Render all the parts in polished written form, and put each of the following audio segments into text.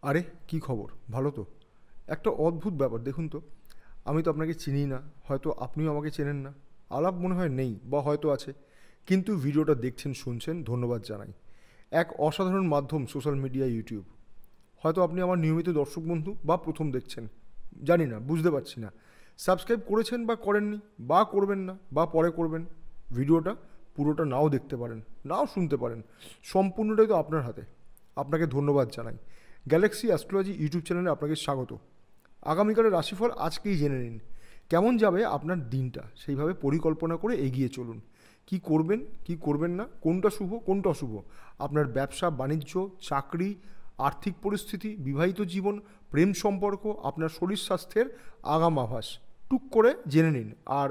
আরে কি খবর? ভালো তো? একটা অদ্ভুত ব্যাপার দেখুন তো। আমি তো আপনাকে চিনি না, হয়তো আপনিও আমাকে চেনেন না। আলাপ মনে হয় নেই বা হয়তো আছে। কিন্তু ভিডিওটা দেখছেন, শুনছেন, ধন্যবাদ জানাই। এক অসাধারণ মাধ্যম সোশ্যাল মিডিয়া, ইউটিউব। হয়তো আপনি আমার নিয়মিত দর্শক বন্ধু বা প্রথম দেখছেন। জানি না, বুঝতে পারছি না। সাবস্ক্রাইব করেছেন বা করেননি, বা করবেন না, বা পরে করবেন। ভিডিওটা পুরোটা নাও দেখতে পারেন, নাও শুনতে পারেন। সম্পূর্ণটাই তো আপনার হাতে। আপনাকে ধন্যবাদ জানাই। গ্যালাক্সি অ্যাস্ট্রোলজি ইউটিউব চ্যানেলে আপনাকে স্বাগত। আগামীকালের রাশিফল আজকেই জেনে নিন। কেমন যাবে আপনার দিনটা, সেইভাবে পরিকল্পনা করে এগিয়ে চলুন। কি করবেন, কি করবেন না, কোনটা শুভ, কোনটা অশুভ, আপনার ব্যবসা বাণিজ্য, চাকরি, আর্থিক পরিস্থিতি, বিবাহিত জীবন, প্রেম সম্পর্ক, আপনার শরীর স্বাস্থ্যের আগাম আভাস টুক করে জেনে নিন। আর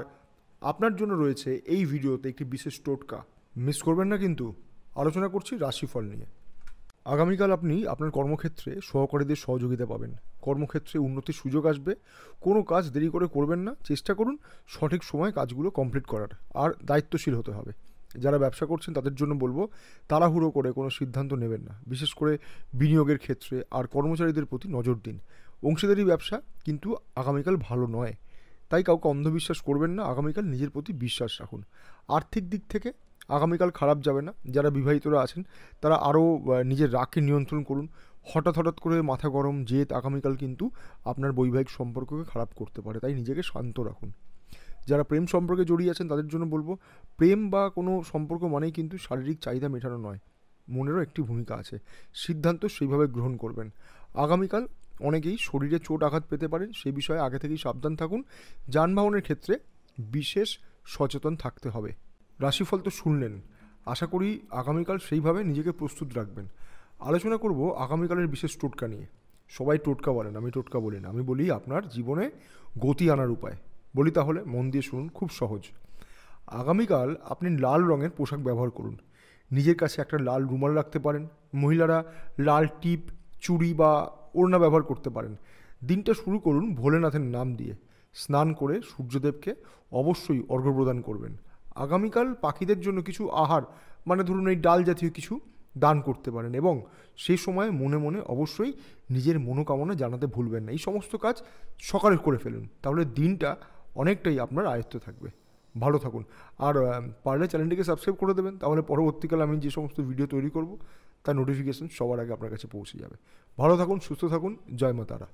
আপনার জন্য রয়েছে এই ভিডিওতে একটি বিশেষ টোটকা। মিস করবেন না কিন্তু। আলোচনা করছি রাশিফল নিয়ে। আগামীকাল আপনি আপনার কর্মক্ষেত্রে সহকারীদের সহযোগিতা পাবেন। কর্মক্ষেত্রে উন্নতির সুযোগ আসবে। কোনো কাজ দেরি করে করবেন না, চেষ্টা করুন সঠিক সময়ে কাজগুলো কমপ্লিট করার। আর দায়িত্বশীল হতে হবে। যারা ব্যবসা করছেন তাদের জন্য বলবো, তাড়াহুড়ো করে কোনো সিদ্ধান্ত নেবেন না, বিশেষ করে বিনিয়োগের ক্ষেত্রে। আর কর্মচারীদের প্রতি নজর দিন। অংশীদারি ব্যবসা কিন্তু আগামীকাল ভালো নয়, তাই কাউকে অন্ধবিশ্বাস করবেন না। আগামীকাল নিজের প্রতি বিশ্বাস রাখুন। আর্থিক দিক থেকে আগামীকাল খারাপ যাবে না। যারা বিবাহিতরা আছেন তারা আরও নিজের রাগকে নিয়ন্ত্রণ করুন। হঠাৎ হঠাৎ করে মাথা গরম, জেদ আগামীকাল কিন্তু আপনার বৈবাহিক সম্পর্ককে খারাপ করতে পারে, তাই নিজেকে শান্ত রাখুন। যারা প্রেম সম্পর্কে জড়িয়ে আছেন তাদের জন্য বলবো, প্রেম বা কোনো সম্পর্ক মানেই কিন্তু শারীরিক চাহিদা মেটানো নয়, মনেরও একটি ভূমিকা আছে। সিদ্ধান্ত সেইভাবে গ্রহণ করবেন। আগামীকাল অনেকেই শরীরে চোট আঘাত পেতে পারেন, সেই বিষয়ে আগে থেকেই সাবধান থাকুন। যানবাহনের ক্ষেত্রে বিশেষ সচেতন থাকতে হবে। রাশিফল তো শুনলেন, আশা করি আগামীকাল সেইভাবে নিজেকে প্রস্তুত রাখবেন। আলোচনা করব আগামীকালের বিশেষ টোটকা নিয়ে। সবাই টোটকা বলেন, আমি টোটকা বলি না। আমি বলি আপনার জীবনে গতি আনার উপায়। বলি তাহলে মন দিয়ে শুনুন, খুব সহজ। আগামীকাল আপনি লাল রঙের পোশাক ব্যবহার করুন। নিজের কাছে একটা লাল রুমাল রাখতে পারেন। মহিলারা লাল টিপ, চুড়ি বা ওড়না ব্যবহার করতে পারেন। দিনটা শুরু করুন ভোলেনাথের নাম দিয়ে। স্নান করে সূর্যদেবকে অবশ্যই অর্ঘ্য প্রদান করবেন। আগামীকাল পাখিদের জন্য কিছু আহার, মানে ধরুন এই ডাল জাতীয় কিছু দান করতে পারেন। এবং সেই সময় মনে মনে অবশ্যই নিজের মনোকামনা জানাতে ভুলবেন না। এই সমস্ত কাজ সকালে করে ফেলুন, তাহলে দিনটা অনেকটাই আপনার আয়ত্তে থাকবে। ভালো থাকুন। আর পারলে চ্যানেলটিকে সাবস্ক্রাইব করে দেবেন, তাহলে পরবর্তীকালে আমি যে সমস্ত ভিডিও তৈরি করব তার নোটিফিকেশন সবার আগে আপনার কাছে পৌঁছে যাবে। ভালো থাকুন, সুস্থ থাকুন। জয় মা তারা।